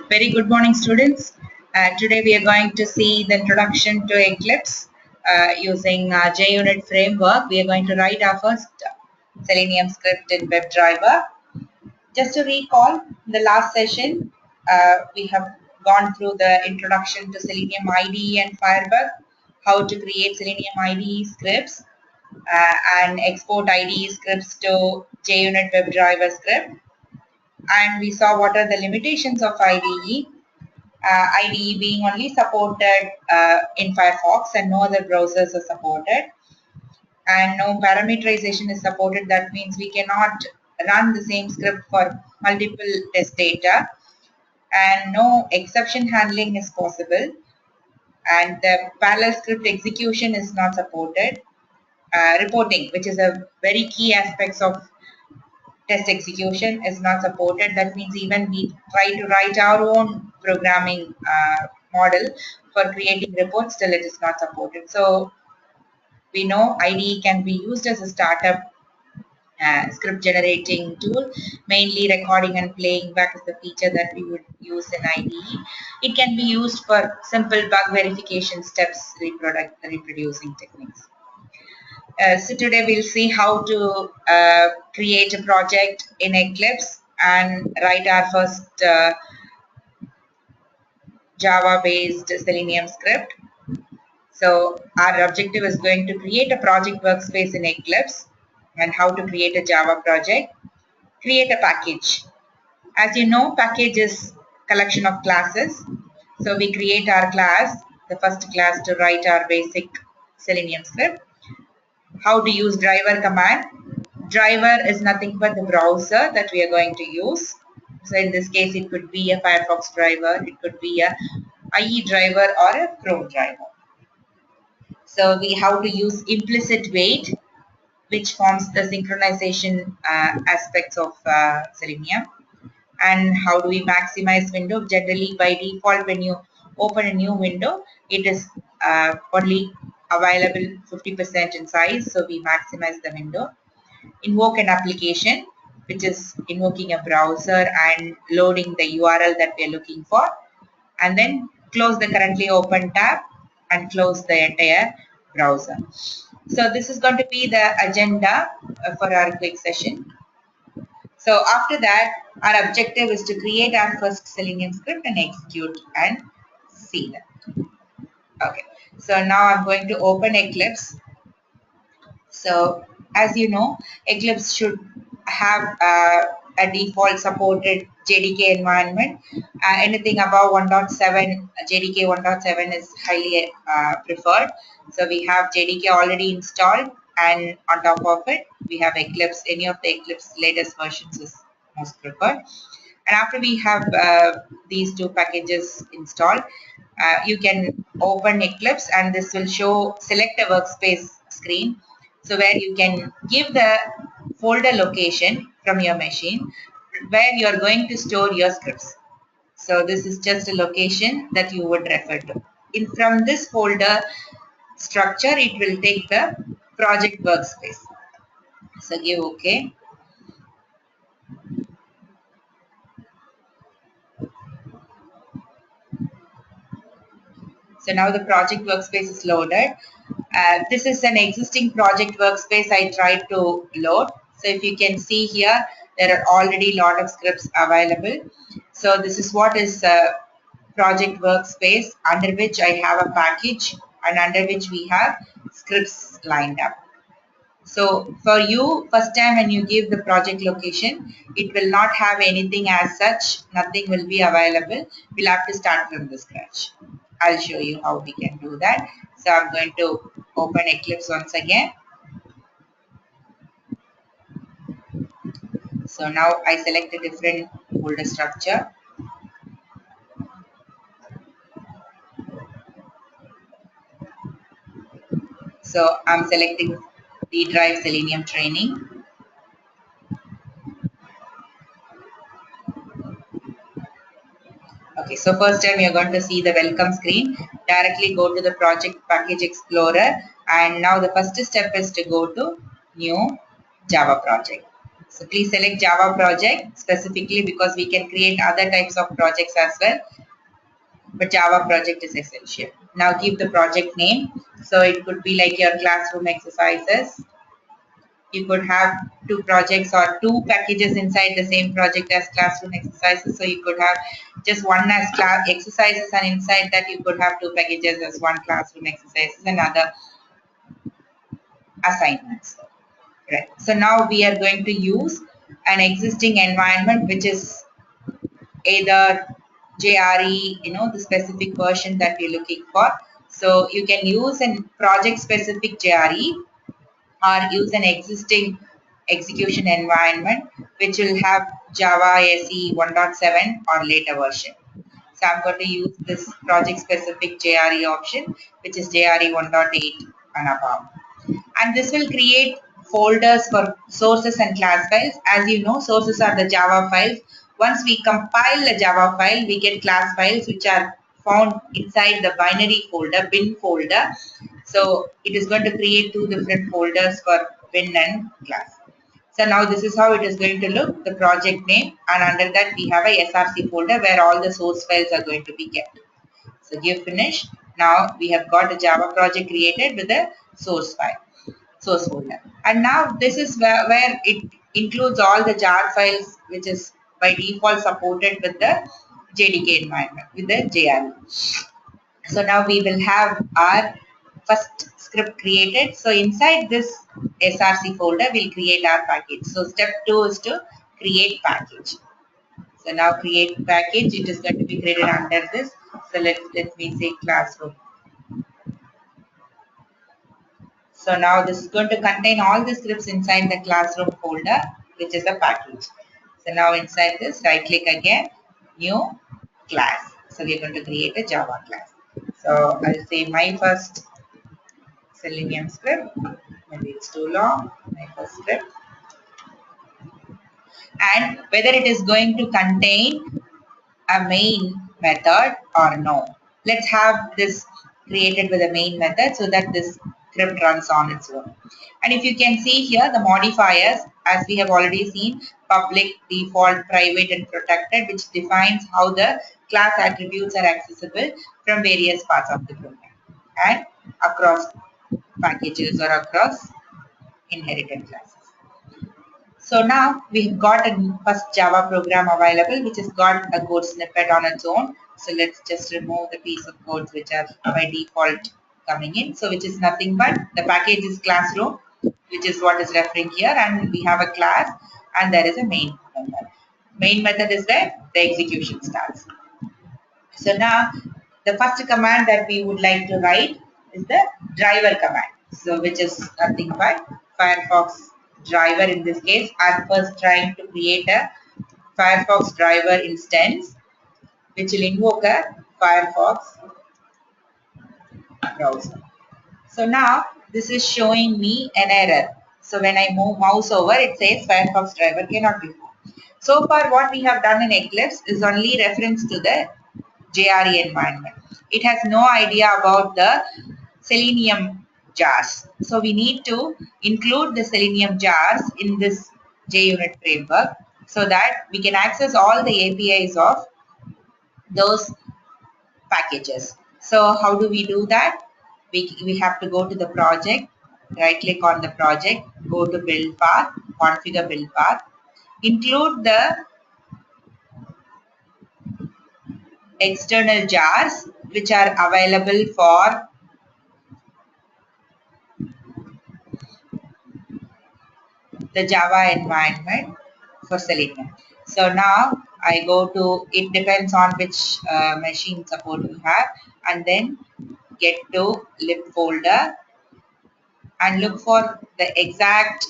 Very good morning, students. Today we are going to see the introduction to Eclipse using JUnit framework. We are going to write our first Selenium script in WebDriver. Just to recall, in the last session, we have gone through the introduction to Selenium IDE and Firebug, how to create Selenium IDE scripts and export IDE scripts to JUnit WebDriver script. And we saw what are the limitations of IDE. IDE being only supported in Firefox and no other browsers are supported, and no parameterization is supported. That means we cannot run the same script for multiple test data, and no exception handling is possible, and the parallel script execution is not supported. Reporting, which is a very key aspects of test execution, is not supported. That means even we try to write our own programming model for creating reports, still it is not supported. So we know IDE can be used as a startup script generating tool. Mainly recording and playing back is the feature that we would use in IDE. It can be used for simple bug verification steps, reproducing techniques. So today we'll see how to create a project in Eclipse and write our first Java-based Selenium script. So our objective is going to create a project workspace in Eclipse and how to create a Java project. Create a package. As you know, package is collection of classes. So we create our class, the first class, to write our basic Selenium script. How to use driver command. Driver is nothing but the browser that we are going to use. So in this case, it could be a Firefox driver, it could be a IE driver or a Chrome driver. So we have to use implicit wait, which forms the synchronization aspects of Selenium. And how do we maximize window? Generally, by default, when you open a new window, it is only available 50% in size, so we maximize the window. Invoke an application, which is invoking a browser and loading the URL that we are looking for, and then close the currently open tab and close the entire browser. So this is going to be the agenda for our quick session. So after that, our objective is to create our first Selenium script and execute and see that. Okay, so now I'm going to open Eclipse. So as you know, Eclipse should have a default supported JDK environment. Anything above 1.7, JDK 1.7 is highly preferred. So we have JDK already installed, and on top of it, we have Eclipse. Any of the Eclipse latest versions is most preferred. And after we have these two packages installed, you can open Eclipse, and this will show select a workspace screen. So where you can give the folder location from your machine where you are going to store your scripts. So this is just a location that you would refer to. From this folder structure, it will take the project workspace. So give OK. So now the project workspace is loaded. This is an existing project workspace I tried to load. So if you can see here, there are already a lot of scripts available. So this is what is project workspace, under which I have a package and under which we have scripts lined up. So for you, first time when you give the project location, it will not have anything as such. Nothing will be available. We'll have to start from the scratch. I'll show you how we can do that. So I'm going to open Eclipse once again. So now I select a different folder structure. So I'm selecting D drive Selenium training. Okay, so first time you're going to see the welcome screen. Directly go to the project package explorer, and now the first step is to go to new Java project. So please select Java project specifically because we can create other types of projects as well. But Java project is essential. Now give the project name. So it could be like your classroom exercises. You could have two projects or two packages inside the same project as classroom exercises. So you could have just one as class exercises, and inside that you could have two packages as one classroom exercises and other assignments. Right. So now we are going to use an existing environment which is either JRE, the specific version that we're looking for. So you can use a project specific JRE or use an existing execution environment which will have Java SE 1.7 or later version. So I'm going to use this project specific JRE option, which is JRE 1.8 and above. And this will create folders for sources and class files. As you know, sources are the Java files. Once we compile the Java file, we get class files which are found inside the binary folder, bin folder. So it is going to create two different folders for bin and class. So now this is how it is going to look, the project name, and under that we have a SRC folder where all the source files are going to be kept. So give finish. Now we have got a Java project created with a source file, source folder. And now this is where it includes all the jar files which is by default supported with the JDK environment, with the JRE. So now we will have our first script created. So inside this SRC folder, we'll create our package. So step 2 is to create package. So now create package, it is going to be created under this. So let me say classroom. So now this is going to contain all the scripts inside the classroom folder, which is a package. So now inside this, right click again, new class. So we are going to create a Java class. So I'll say my first Selenium script. Maybe it's too long. My first script. And whether it is going to contain a main method or no. Let's have this created with a main method so that this script runs on its own. And if you can see here, the modifiers, as we have already seen, public, default, private, and protected, which defines how the class attributes are accessible from various parts of the program and across packages or across inherited classes. So now we've got a first Java program available which has got a code snippet on its own. So let's just remove the piece of code which are by default coming in. So which is nothing but the package is classroom, which is what is referring here, and we have a class and there is a main method. Main method is where the execution starts. So now the first command that we would like to write is the driver command. So which is nothing but Firefox driver. In this case, I'm first trying to create a Firefox driver instance which will invoke a Firefox browser. So now this is showing me an error. So when I move mouse over, it says Firefox driver cannot be found. So far what we have done in Eclipse is only reference to the JRE environment. It has no idea about the Selenium jars. So we need to include the Selenium jars in this JUnit framework so that we can access all the APIs of those packages. So how do we do that? We have to go to the project, right click on the project, go to build path, configure build path, include the external jars which are available for the Java environment for Selenium. So now I go to, it depends on which machine support you have, and then get to lib folder and look for the exact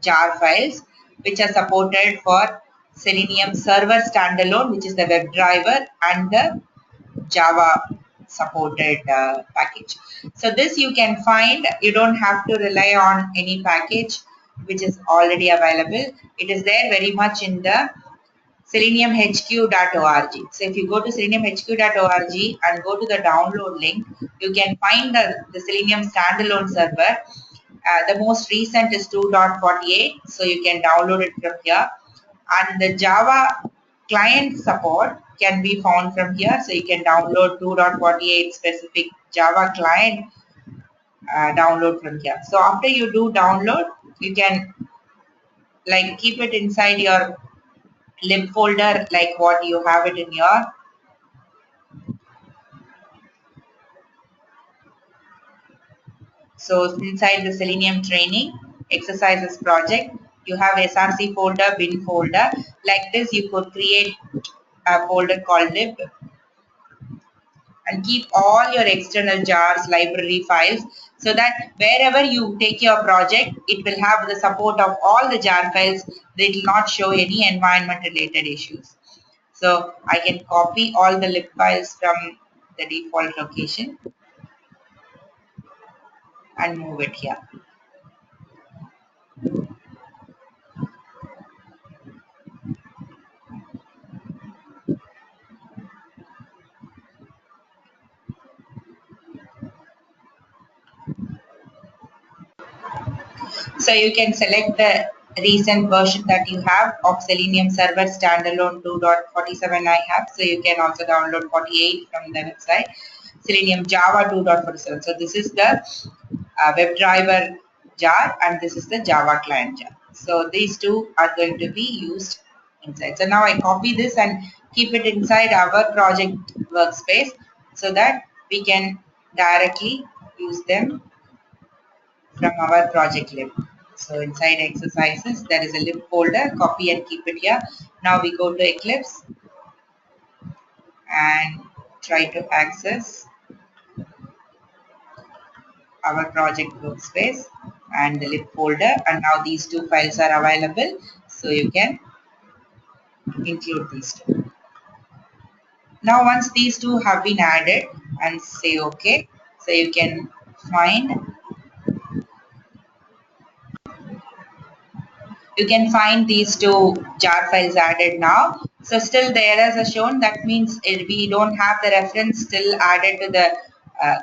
jar files which are supported for Selenium server standalone, which is the WebDriver, and the Java supported package. So this you can find, you don't have to rely on any package which is already available. It is there very much in the seleniumhq.org. So if you go to seleniumhq.org and go to the download link, you can find the Selenium standalone server The most recent is 2.48, so you can download it from here. And the Java client support can be found from here, so you can download 2.48 specific Java client download from here. So after you do download, you can like keep it inside your lib folder like what you have it in your. So inside the Selenium training exercises project, you have SRC folder, bin folder. Like this, you could create a folder called lib and keep all your external jars, library files, so that wherever you take your project, it will have the support of all the jar files. They will not show any environment related issues. So I can copy all the lib files from the default location and move it here. So you can select the recent version that you have of Selenium Server Standalone 2.47 I have. So you can also download 48 from the website. Selenium Java 2.47. So this is the WebDriver jar and this is the Java client jar. So these two are going to be used inside. So now I copy this and keep it inside our project workspace so that we can directly use them from our project lib. So inside exercises, there is a lib folder, copy and keep it here. Now we go to Eclipse and try to access our project workspace and the lib folder, and now these two files are available, so you can include these two. Now once these two have been added and say OK, so you can find these two jar files added now. So still the errors are shown. That means we don't have the reference still added to the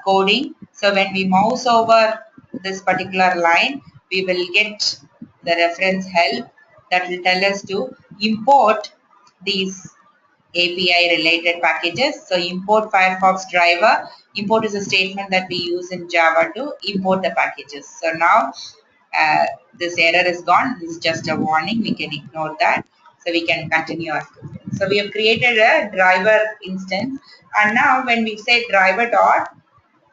coding. So when we mouse over this particular line, we will get the reference help that will tell us to import these API related packages. So import Firefox driver. Import is a statement that we use in Java to import the packages. So now uh, this error is gone. This is just a warning. We can ignore that. So we can continue our scripting. So we have created a driver instance. And now when we say driver dot,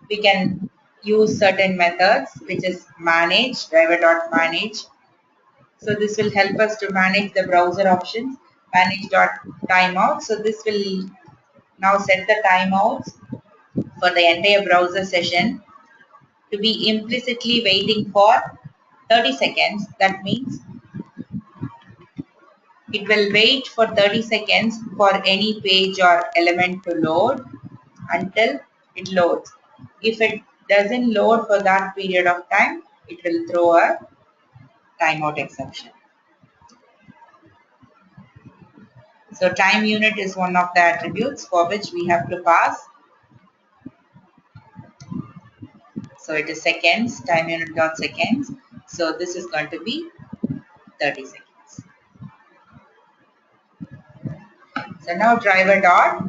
we can use certain methods, which is manage, driver dot manage. So this will help us to manage the browser options, manage dot timeout. So this will now set the timeouts for the entire browser session to be implicitly waiting for 30 seconds. That means it will wait for 30 seconds for any page or element to load until it loads. If it doesn't load for that period of time, it will throw a timeout exception. So time unit is one of the attributes for which we have to pass. So it is seconds, time unit dot seconds. So this is going to be 30 seconds. So now driver dot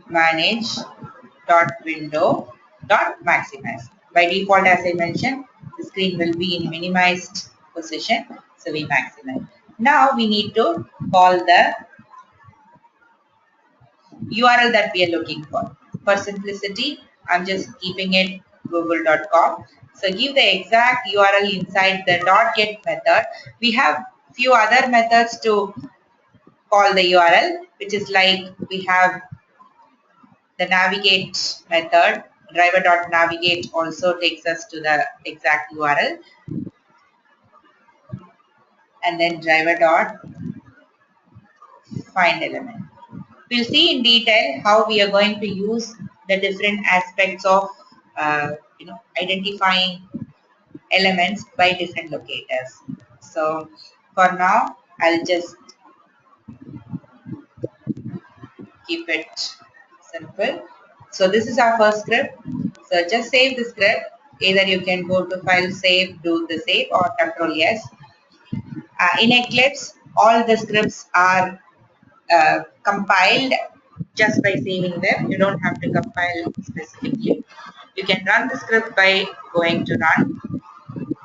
manage dot window dot maximize. By default, as I mentioned, the screen will be in minimized position, so we maximize. Now we need to call the URL that we are looking for. For simplicity, I'm just keeping it google.com. So give the exact URL inside the .get method. We have few other methods to call the URL, which is like we have the navigate method. Driver.navigate also takes us to the exact URL, and then driver.find element. We'll see in detail how we are going to use the different aspects of identifying elements by different locators. So for now, I'll just keep it simple. So this is our first script. So just save the script. Either you can go to File, Save, do the save, or Control yes. In Eclipse, all the scripts are compiled just by saving them. You don't have to compile specifically. You can run the script by going to Run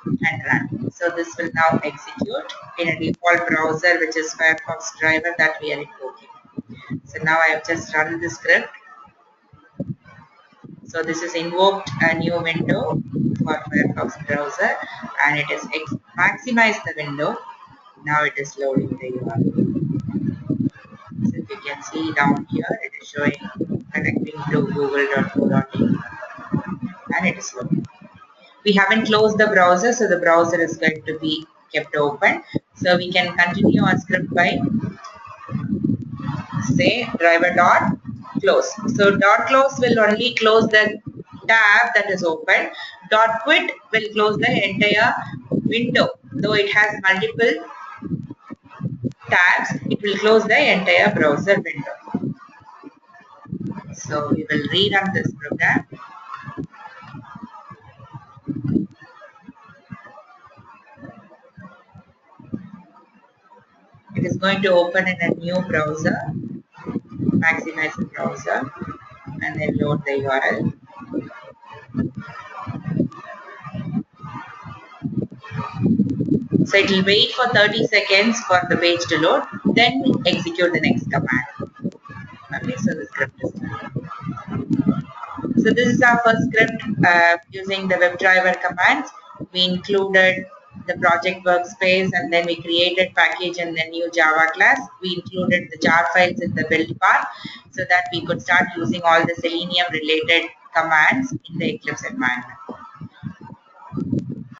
and Run. So this will now execute in a default browser, which is Firefox driver that we are invoking. So now I have just run the script. So this is invoked a new window for Firefox browser, and it is maximized the window. Now it is loading the URL. So if you can see down here, it is showing connecting to google.co.in, and it is loading. We haven't closed the browser, so the browser is going to be kept open. So we can continue our script by say driver dot close. So dot close will only close the tab that is open. Dot quit will close the entire window. Though it has multiple tabs, it will close the entire browser window. So we will rerun this program. It is going to open in a new browser, maximize the browser, and then load the URL. So it will wait for 30 seconds for the page to load, then execute the next command. Okay, so the script is done. So this is our first script using the WebDriver commands. We included the project workspace, and then we created package and the new Java class. We included the jar files in the build path so that we could start using all the Selenium related commands in the Eclipse environment.